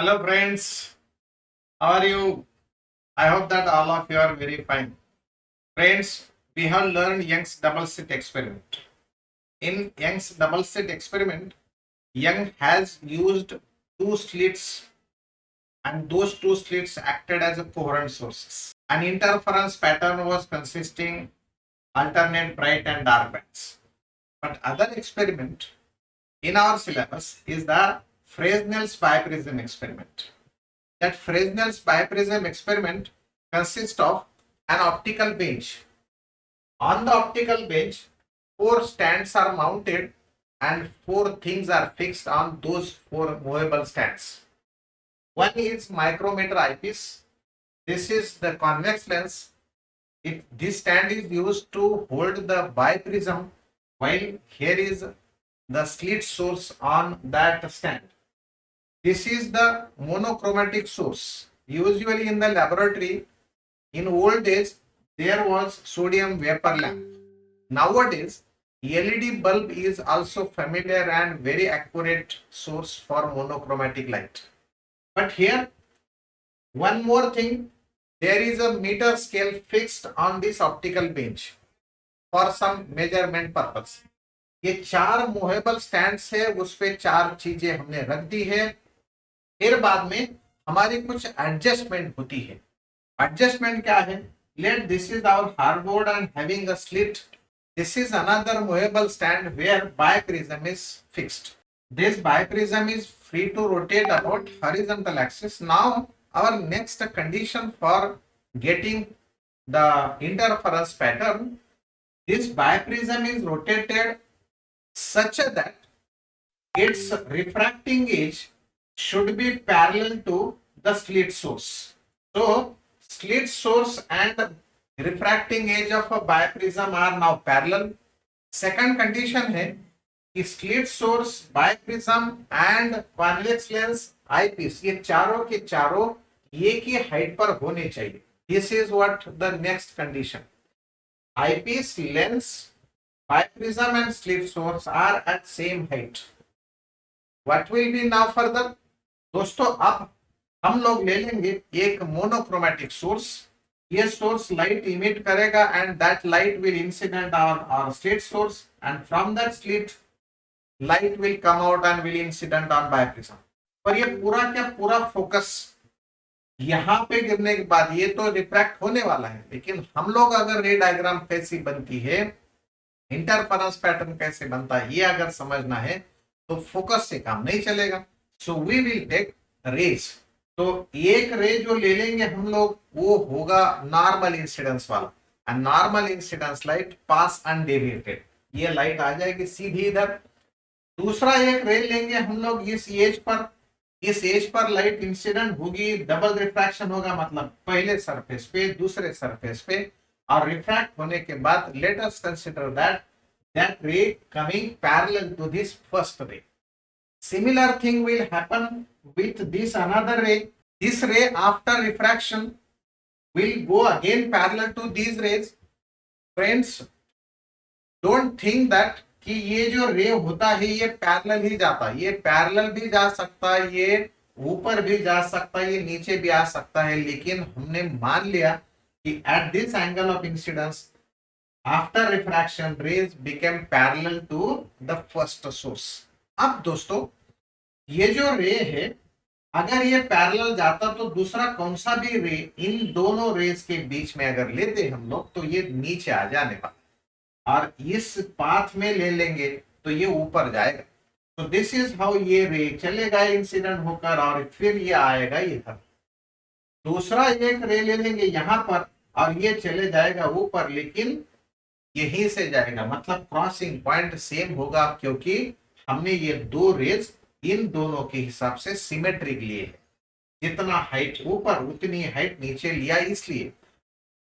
Hello friends, how are you? I hope that all of you are very fine. Friends, we have learned Young's double slit experiment. In Young's double slit experiment, Young has used two slits and those two slits acted as a coherent sources. An interference pattern was consisting alternate bright and dark bands. But other experiment in our syllabus is the Fresnel's biprism experiment. That Fresnel's biprism experiment consists of an optical bench. On the optical bench, four stands are mounted and four things are fixed on those four movable stands. One is micrometer eyepiece. This is the convex lens. This stand is used to hold the biprism, while here is the slit source on that stand. This is the monochromatic source. Usually in the laboratory, in old days, there was sodium vapor lamp. Nowadays, LED bulb is also familiar and very accurate source for monochromatic light. But here, one more thing, there is a meter scale fixed on this optical bench for some measurement purpose. ये चार movable stands है, उस पे चार चीजें हमने रख दी है. फिर बाद में हमारी कुछ एडजस्टमेंट होती है. एडजस्टमेंट क्या है? Let this is our hardboard and having a slit. This is another movable stand where biprism is fixed. This biprism is free to rotate about horizontal axis. Now our next condition for getting the interference pattern, this biprism is rotated such that its refracting edge should be parallel to the slit source. So slit source and refracting edge of a biprism are now parallel. Second condition है कि slit source, biprism and convex lens eyepiece ये चारों के चारों एक ही height पर होने चाहिए. This is what the next condition. Eyepiece, lens, biprism and slit source are at same height. What will be now further? दोस्तों अब हम लोग ले लेंगे एक मोनोक्रोमेटिक सोर्स. ये सोर्स लाइट इमिट करेगा and that light will incident on our slit source and from that slit light will come out and will incident on biprism. पर ये पूरा क्या पूरा फोकस यहाँ पे गिरने के बाद ये तो रिफ्रैक्ट होने वाला है, लेकिन हम लोग अगर रे डायग्राम कैसी बनती है, इंटरफेरेंस पैटर्न कैसे बनता है, ये अगर समझना है तो फोकस से काम नहीं चलेगा. So we will take rays. तो एक रे जो ले लेंगे हम लोग वो होगा नॉर्मल इंसिडेंस वाला, and normal incidence light pass undeviated. ये लाइट आ जाएगी सीधी इधर. दूसरा एक रे लेंगे हम लोग इस एज पर लाइट इंसिडेंट होगी, डबल रिफ्रैक्शन होगा, मतलब पहले सरफेस पे दूसरे सरफेस पे, और रिफ्रैक्ट होने के बाद let us consider that ray coming parallel to this first ray. Similar thing will happen with this another ray. This ray after refraction will go again parallel to these rays. Friends, don't think that कि ये जो रे होता है ये parallel ही जाता है. ये पैरेलल भी जा सकता है, ये ऊपर भी जा सकता है, ये नीचे भी आ सकता है, लेकिन हमने मान लिया कि at this angle of incidence after refraction rays became parallel to the first source. अब दोस्तों ये जो रे है अगर ये पैरेलल जाता तो दूसरा कौन सा भी रे इन दोनों रेस के बीच में अगर लेते हम लोग तो ये नीचे आ जाने वाला, और इस पाथ में ले लेंगे तो ये ऊपर जाएगा. तो दिस इज हाउ ये रे चलेगा इंसिडेंट होकर और फिर ये आएगा इधर. दूसरा एक रे ले लेंगे यहाँ पर और ये चले जाएगा ऊपर, लेकिन यहीं से जाएगा, मतलब क्रॉसिंग पॉइंट सेम होगा क्योंकि हमने ये दो रेज इन दोनों के हिसाब से सिमेट्रिक लिए है. जितना हाइट ऊपर उतनी हाइट नीचे लिया, इसलिए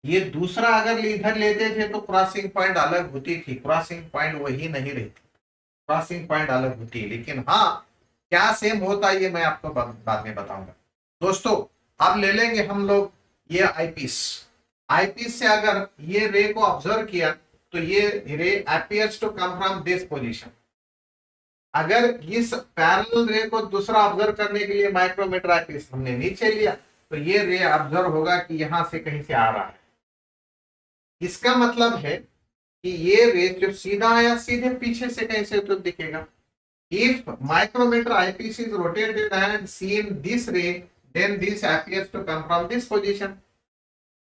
ये दूसरा अगर इधर लेते थे तो क्रॉसिंग पॉइंट अलग होती थी. क्रॉसिंग पॉइंट वही नहीं रहती, क्रॉसिंग पॉइंट अलग होती है. लेकिन हाँ, क्या सेम होता है ये मैं आपको बाद में बताऊंगा. दोस्तों अब ले लेंगे हम लोग ये आईपीस. आईपीस से अगर ये रे को ऑब्जर्व किया तो ये ray appears to come from this position. अगर इस पैरेलल रे को दूसरा ऑब्जर्व करने के लिए माइक्रोमीटर आईपीस हमने नीचे लिया तो ये रे ऑब्जर्व होगा कि यहां से कहीं से आ रहा है। इसका मतलब है कि ये रे जो सीधा आया सीधे पीछे से कहीं से तो दिखेगा। If micrometer eyepiece is rotated and seen this ray, then this appears to come from this position.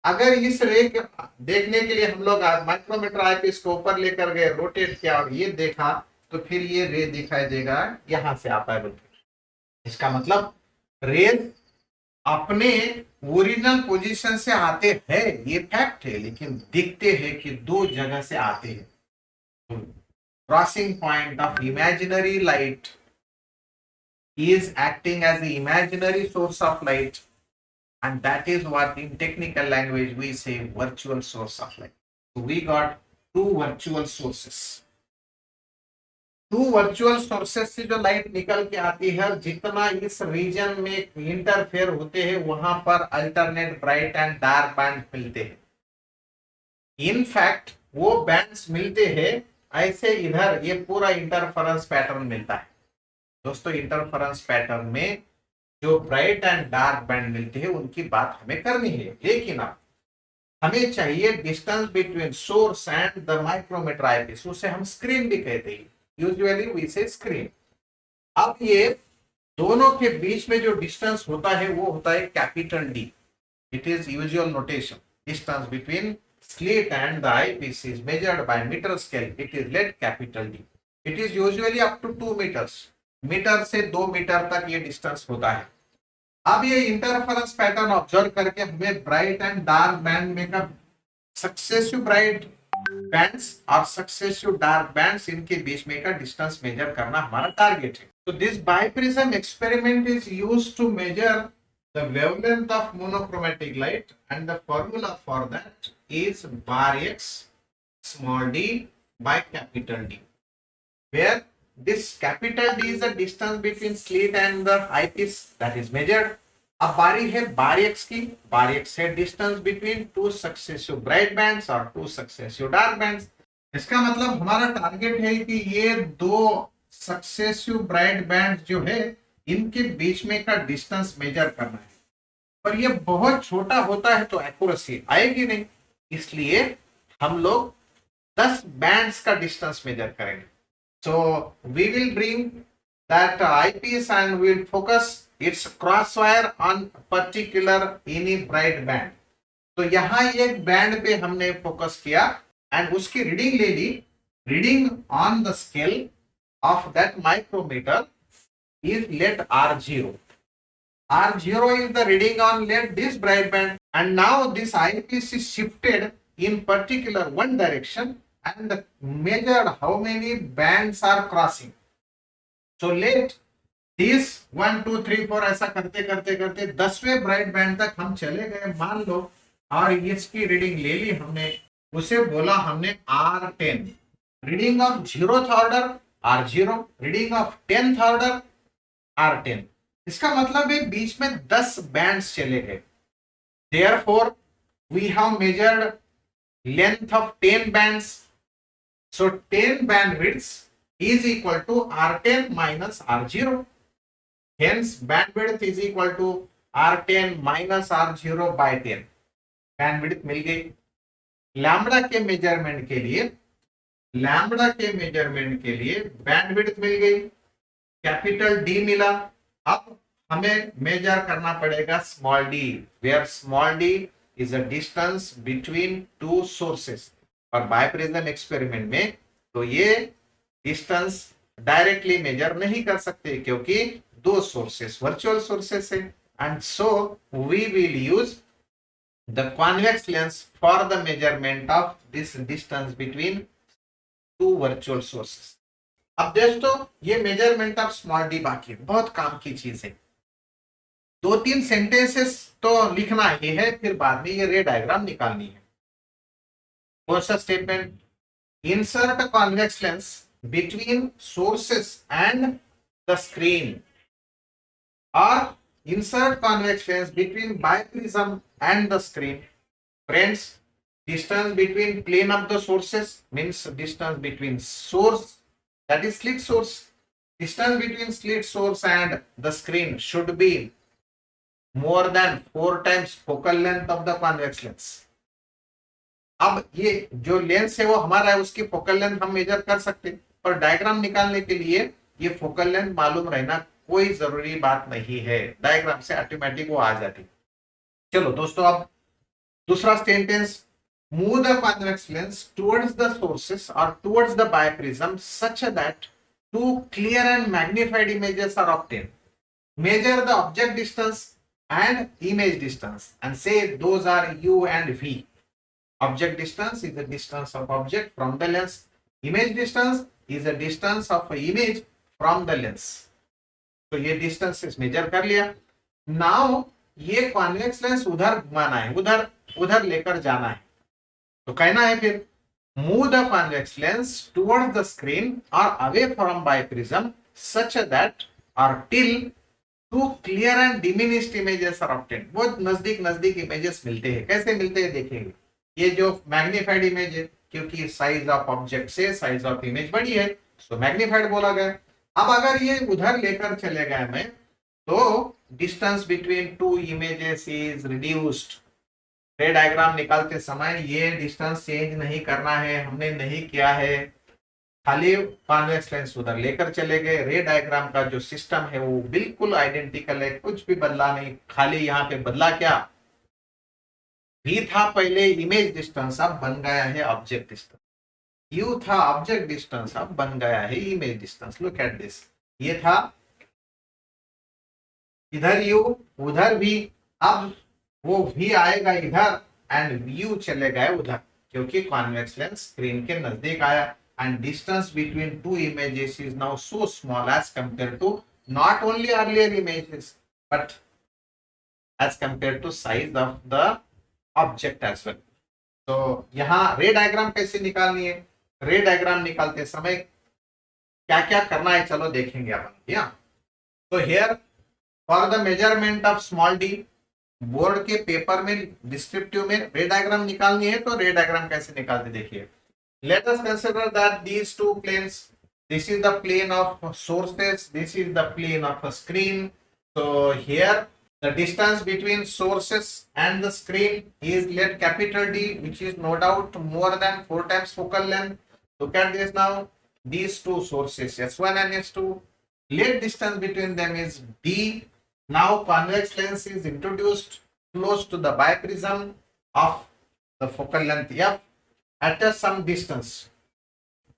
अगर इस रे के देखने के लिए हम लोग माइक्रोमीटर आईपीस को ऊपर लेकर गए, रोटेट किया और ये देखा, तो फिर ये रे दिखाई देगा यहां से आता है रोटेट। इसका मतलब रे अपने ओरिजिनल पोजीशन से आते हैं, ये फैक्ट है, लेकिन दिखते हैं कि दो जगह से आते हैं। Crossing point of imaginary light is acting as the imaginary source of light, and that is what in technical language we say virtual source of light. So we got two virtual sources. Two virtual sources से जो light निकल के आती है, जितना इस reason में interfere होते हैं वहां पर alternate bright and dark band मिलते हैं। इनफैक्ट वो बैंड्स मिलते हैं ऐसे, इधर ये पूरा इंटरफेरेंस पैटर्न मिलता है। दोस्तों इंटरफेरेंस पैटर्न में जो ब्राइट एंड डार्क बैंड मिलते हैं उनकी बात हमें करनी है, लेकिन अब हमें चाहिए distance between source and the micrometer eyepiece, उसे हम स्क्रीन भी कहते हैं, यूजुअली वी से स्क्रीन। अब ये दोनों के बीच में जो डिस्टेंस होता है वो होता है capital D. It is usual notation, distance between slit and the eyepiece is measured by meter scale. It is let capital D. It is usually up to 2 meters. Metre से 2 मीटर तक ये distance होता है। अब ये interference pattern observe करके हमें bright and dark band में का सक्सेसिव ब्राइट बैंड्स और सक्सेसिव डार्क बैंड्स, इनके बीच में का डिस्टेंस मेजर करना हमारा टारगेट है। तो this biprism experiment is used to measure the wavelength of monochromatic light, and the formula for that is bar x small d by capital D, where this capital D is the distance between slit and the eyepiece that is measured. अब बारी है बार x की। बार x है distance between two successive bright bands और two successive dark bands. इसका मतलब हमारा target है कि ये दो सक्सेसिव ब्राइट बैंड जो है इनके बीच में का डिस्टेंस मेजर करना है, पर ये बहुत छोटा होता है तो एक्यूरेसी आएगी नहीं, इसलिए हम लोग 10 बैंड्स का डिस्टेंस मेजर करेंगे। So we will bring that eyepiece and we will focus its cross wire on particular any bright band. तो यहाँ एक बैंड पे हमने फोकस किया एंड उसकी रीडिंग ले ली। Reading on the scale of that micrometer is let R0. R0 is the reading on let this bright band, and now this eyepiece is shifted in particular one direction and measured how many bands are crossing. So let this 1 2 3 4 ऐसा करते करते करते 10वें bright band तक हम चले गए मान लो, और इसकी रीडिंग ले ली हमने, उसे बोला हमने R10। Reading of 0th order R0, reading of 10th order R10। इसका मतलब है बीच में 10 बैंड्स चले गए। Therefore, we have measured length of 10 bands. So 10 bandwidths is equal to R10 minus R0. Hence, bandwidth is equal to R10 minus R0 by 10. Bandwidth मिल गई। Lambda के measurement के लिए बैंडविड्थ मिल गई, कैपिटल डी मिला। अब हमें मेजर करना पड़ेगा small D, where small D is a distance between two sources. और बाइप्रिज्म एक्सपेरिमेंट में तो ये डिस्टेंस डायरेक्टली मेजर नहीं कर सकते क्योंकि दो सोर्सेस वर्चुअल सोर्सेस है, and so we will use the convex lens for the measurement of this distance between two virtual sources. अब दोस्तों ये मेजरमेंट ऑफ स्मॉल डी बाकी बहुत काम की चीज है। 2-3 सेंटेंसेस तो लिखना ही है, फिर बाद में ये रे डायग्राम निकालनी है। कौन सा statement? Insert convex lens between sources and the screen, और insert convex lens between biprism and the screen. Friends, distance between plane of the sources means distance between source, that is slit source, distance between slit source and the screen should be more than 4 times focal length of the convex lens. अब ये जो lens है वो हमारा है, उसकी focal length हम major कर सकते हैं, पर डायग्राम निकालने के लिए ये फोकल लेंथ मालूम रहना कोई जरूरी बात नहीं है, डायग्राम से ऑटोमेटिक वो आ जाती। चलो दोस्तों, अब दूसरा sentence, move the convex lens towards the sources और towards the biprism such that two clear and magnified images are obtain, measure the object distance and image distance and say those are u and v. Object distance is the distance of object from the lens, image distance is the distance of image from the lens. तो ये distances measure कर लिया। now ये convex lens उधर घुमाना है, उधर उधर लेकर जाना है, तो कहना है फिर move the convex lens towards the screen or away from biprism such that or till two clear and diminished images are obtained. बहुत नजदीक नजदीक इमेजेस मिलते हैं। कैसे मिलते हैं देखेंगे। ये जो मैग्नीफाइड इमेज है, क्योंकि साइज ऑफ ऑब्जेक्ट से साइज ऑफ इमेज बड़ी है, सो मैग्नीफाइड बोला गया। अब अगर ये उधर लेकर चले गए मैं, तो distance between to images is reduced. रे डायग्राम निकालते समय ये डिस्टेंस चेंज नहीं करना है, हमने नहीं किया है, खाली कॉन्वेक्स लेंस उधर लेकर चले गए। रे डायग्राम का जो सिस्टम है वो बिल्कुल आइडेंटिकल है, कुछ भी बदला नहीं, खाली यहाँ पे बदला क्या, भी था पहले इमेज डिस्टेंस, अब बन गया है ऑब्जेक्ट डिस्टेंस। यू था ऑब्जेक्ट डिस्टेंस, अब बन गया है image distance. Look at this, ये था इधर यू, उधर भी, अब वो भी आएगा इधर एंड यू चले गए उधर, क्योंकि कॉन्वेक्स लेंस स्क्रीन के नजदीक आया। And distance between two images is now so small as compared to not only earlier images but as compared to size of the object as well. तो यहाँ रे डायग्राम कैसे निकालनी है, रे डायग्राम निकालते समय क्या क्या करना है, चलो देखेंगे अपन। या तो here for the measurement of small D, board के पेपर में डिस्क्रिप्टिव में रे डायग्राम निकालनी है, तो रे डायग्राम कैसे निकालते देखिए। Let us consider that these two planes, this is the plane of sources, this is the plane of a screen. So here the distance between sources and the screen is let capital D, which is no doubt more than 4 times focal length. Look at this now, these two sources S1 and S2, let distance between them is D. Now convex lens is introduced close to the biprism of the focal length F at a some distance.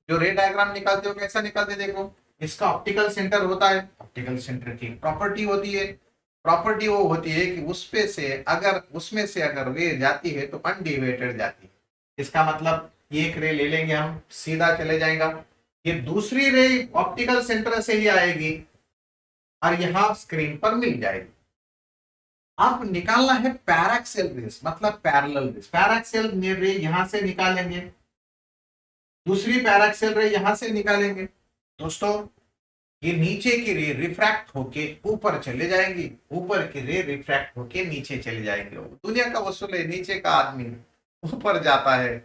जो रे diagram निकालते हो कैसा निकालते देखो, इसका optical centre होता है, ऑप्टिकल सेंटर की प्रॉपर्टी होती है, प्रॉपर्टी वो होती है कि उसपे से अगर उसमें से अगर रे जाती है तो अनडिवाइडेड जाती है। इसका मतलब एक रे ले लेंगे हम, सीधा चले जाएगा, ये दूसरी रे ऑप्टिकल सेंटर से ही आएगी और यहाँ स्क्रीन पर मिल जाएगी। अब निकालना है पैराक्सियल रेस, मतलब पैरेलल रेस। पैराक्सियल रे यहां से निकालेंगे, दूसरी पैराक्सियल रे यहां से निकालेंगे। दोस्तों ये नीचे की रे रिफ्रैक्ट होके ऊपर चले जाएंगी, ऊपर की रे रिफ्रैक्ट होके नीचे चले जाएंगे। दुनिया का वसूल है, नीचे का आदमी ऊपर जाता है,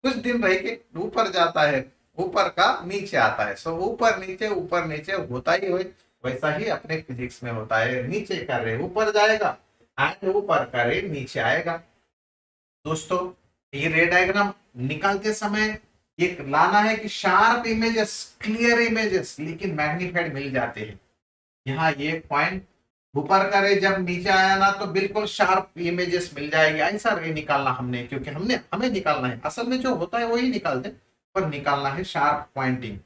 कुछ दिन रह के ऊपर जाता है, ऊपर का नीचे आता है। सो ऊपर नीचे होता ही हो, वैसा ही अपने फिजिक्स में होता है, नीचे का रे ऊपर जाएगा एंड ऊपर का रे नीचे आएगा। दोस्तों ये रे डायग्राम निकालते समय ये लाना है कि शार्प इमेजेस, क्लियर इमेजेस, लेकिन मैग्नीफाइड मिल जाते हैं। यहाँ ये पॉइंट, ऊपर का रे जब नीचे आया ना तो बिल्कुल शार्प इमेजेस मिल जाएगी, ऐसा रे निकालना हमने, क्योंकि हमें निकालना है, असल में जो होता है वही निकालते, पर निकालना है शार्प पॉइंटिंग।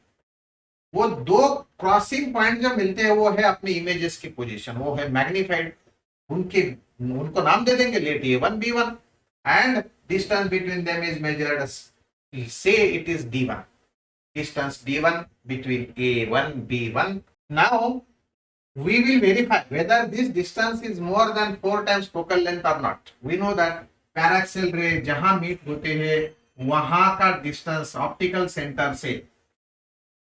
वो दो क्रॉसिंग पॉइंट जो मिलते हैं वो है अपनी इमेजेस की पोजीशन, वो है मैग्नीफाइड। उनको नाम दे देंगे, let A1 B1 and distance between them is measured, say it is D1, distance D1 between A1 B1. Now we will verify whether this distance is more than 4 times focal length or not. We know that paraxial रे जहां meet होते हैं वहां का distance optical centre से,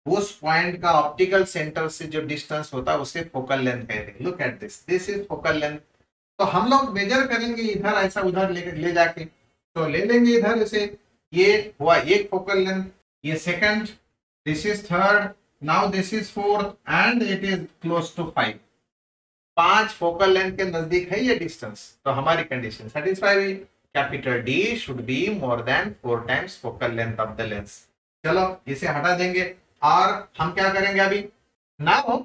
उस point का optical centre से जो डिस्टेंस होता है उसे फोकल लेंथ कहते हैं। Look at this, this is focal length. तो हम लोग मेजर करेंगे इधर, ऐसा उधर ले जाके, तो ले लेंगे इधर से, ये हुआ एक फोकल लेंथ, ये second, this is third, now this is 4 and it is close to 5। 5 focal length के नजदीक है ये डिस्टेंस, तो हमारी कंडीशन सेटिस्फाई हुई। Capital D should be more than 4 times focal length of the lens. चलो इसे हटा देंगे और हम क्या करेंगे अभी। Now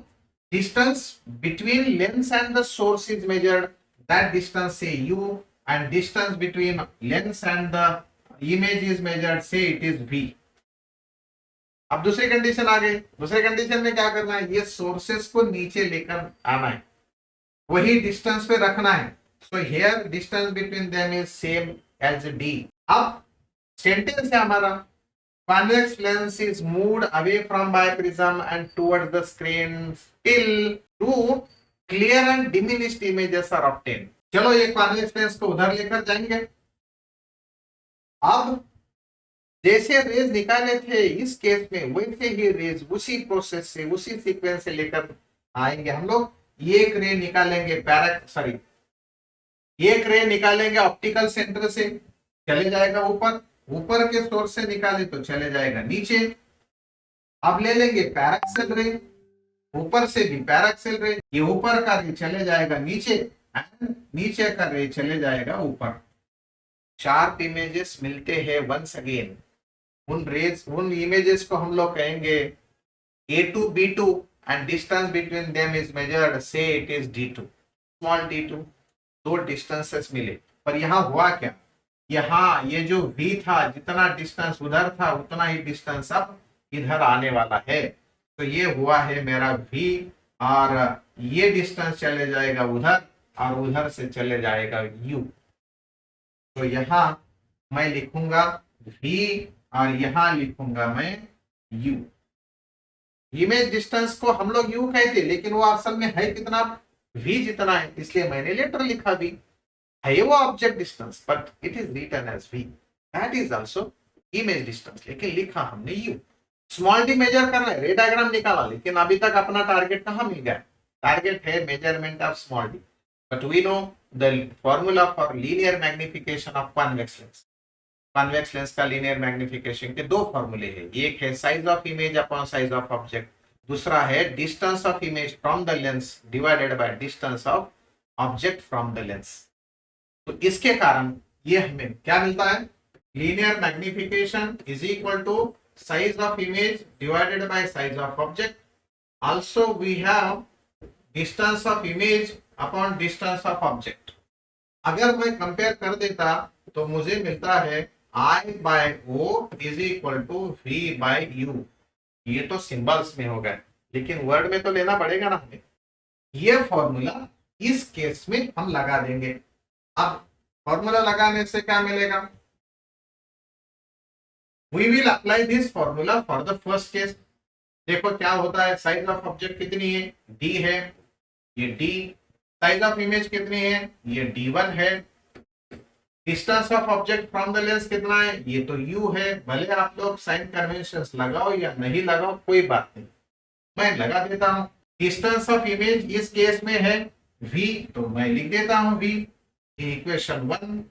distance between lens and the source is measured, that distance से u, and distance between lens and the image is measured, say it is v। अब दूसरी कंडीशन आ गई। दूसरे कंडीशन में क्या करना है, ये सोर्सेस को नीचे लेकर आना है, वही डिस्टेंस पे रखना है। So here distance between them is same as D. अब सेंटेंस है हमारा, convex lens is moved away from biprism and towards the screen till two clear and diminished images are obtained। चलो ये कॉन्वेक्स लेंस को उधर लेकर जाएंगे। अब जैसे रेज निकाले थे इस केस में, वैसे ही रेज उसी प्रोसेस से, उसी सीक्वेंस से लेकर आएंगे हम लोग। एक रे निकालेंगे एक रे निकालेंगे ऑप्टिकल सेंटर से, चले जाएगा ऊपर, ऊपर के सोर्स से निकाले तो चले जाएगा नीचे। अब ले लेंगे पैराक्सेल रे, ऊपर से भी पैराक्सेल रे, ये ऊपर का रे चले जाएगा नीचे एंड नीचे का रे चले जाएगा ऊपर। शार्प इमेजेस मिलते हैं वंस अगेन। उन इमेजेस को हम लोग कहेंगे A2 B2 and distance between them is measured, say it is D2, small D2। दो डिस्टेंसेस मिले, पर यहाँ हुआ क्या, यहाँ ये जो V था, जितना डिस्टेंस उधर था उतना ही डिस्टेंस अब इधर आने वाला है। तो ये हुआ है मेरा V, और ये डिस्टेंस चले जाएगा उधर और उधर से चले जाएगा U। तो यहाँ मैं लिखूंगा V और यहाँ लिखूंगा मैं U। इमेज डिस्टेंस को हम लोग U कहते, लेकिन वो असल में है कितना, V जितना है, इसलिए मैंने लेटर लिखा V। है वो object distance, but it is written as V, that is also image distance, लेकिन लिखा हमने U। स्मॉल डी मेजर करना है, रे डायग्राम निकाला, लेकिन अभी तक अपना टारगेट कहाँ मिल गया, टारगेट है measurement of small D. But we know the formula for linear magnification of convex lens. Convex lens का लीनियर मैग्निफिकेशन के दो फॉर्मूले हैं, एक है size of image upon size of object, दूसरा है distance of image from the lens divided by distance of object from the lens. तो इसके कारण ये हमें क्या मिलता है, linear magnification is equal to size of image divided by size of object. Also we have distance of image upon distance of object। अगर मैं कंपेयर कर देता तो मुझे मिलता है I by O is equal to V by U। ये तो सिंबल्स में हो गए, लेकिन वर्ड में तो लेना पड़ेगा ना हमें। ये फॉर्मूला इस केस में हम लगा देंगे। अब फॉर्मूला लगाने से क्या मिलेगा, we will apply this formula for the first case। देखो क्या होता है, साइज ऑफ ऑब्जेक्ट कितनी है, D है, ये D। साइज ऑफ इमेज कितनी है, ये D1 है। Distance of object from the lens कितना है, ये तो U है। भले आप लोग साइन कन्वेंशंस लगाओ या नहीं लगाओ, कोई बात नहीं, मैं लगा देता हूं। डिस्टेंस ऑफ इमेज इस केस में है V, तो मैं लिख देता हूं V, इक्वेशन 1।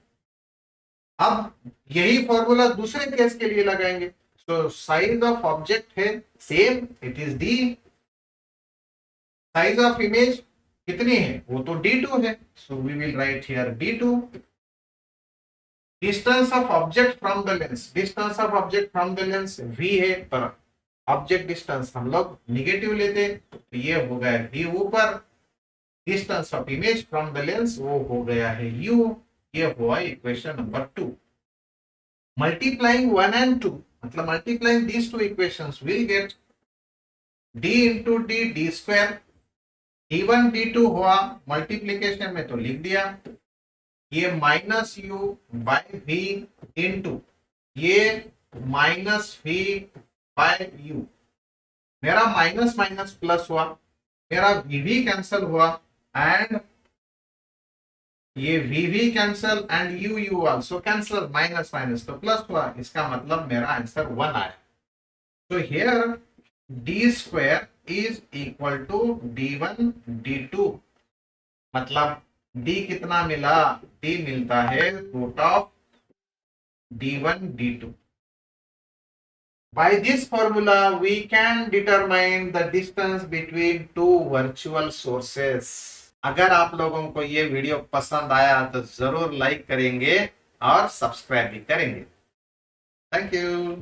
अब यही फॉर्मूला दूसरे केस के लिए लगाएंगे। तो साइज ऑफ ऑब्जेक्ट है same, it is D। Size of image कितनी है, वो तो D2 है, so we will write here D2। Distance of object from the lens, distance of object from the lens V है, पर ऑब्जेक्ट डिस्टेंस हम लोग निगेटिव लेते, तो ये हो गया V ऊपर। Distance of image from the lens वो हो गया है U। ये हुआ इक्वेशन नंबर 2। मल्टीप्लाइंग 1 and 2, मतलब multiplying these two equations will get D into D, D square. D1 D2 हुआ मल्टीप्लीकेशन में तो लिख दिया, ये minus U by V into ये माइनस V बाय U। मेरा माइनस माइनस प्लस हुआ, मेरा VV कैंसल हुआ एंड ये VV cancel and U also cancel, minus minus तो प्लस हुआ, इसका मतलब मेरा आंसर 1 आया। तो here D square is equal to D1 D2, मतलब D कितना मिला, D मिलता है root of D1 D2। By this formula, we can determine the distance between two virtual sources. अगर आप लोगों को ये वीडियो पसंद आया तो जरूर लाइक करेंगे और सब्सक्राइब भी करेंगे। Thank you.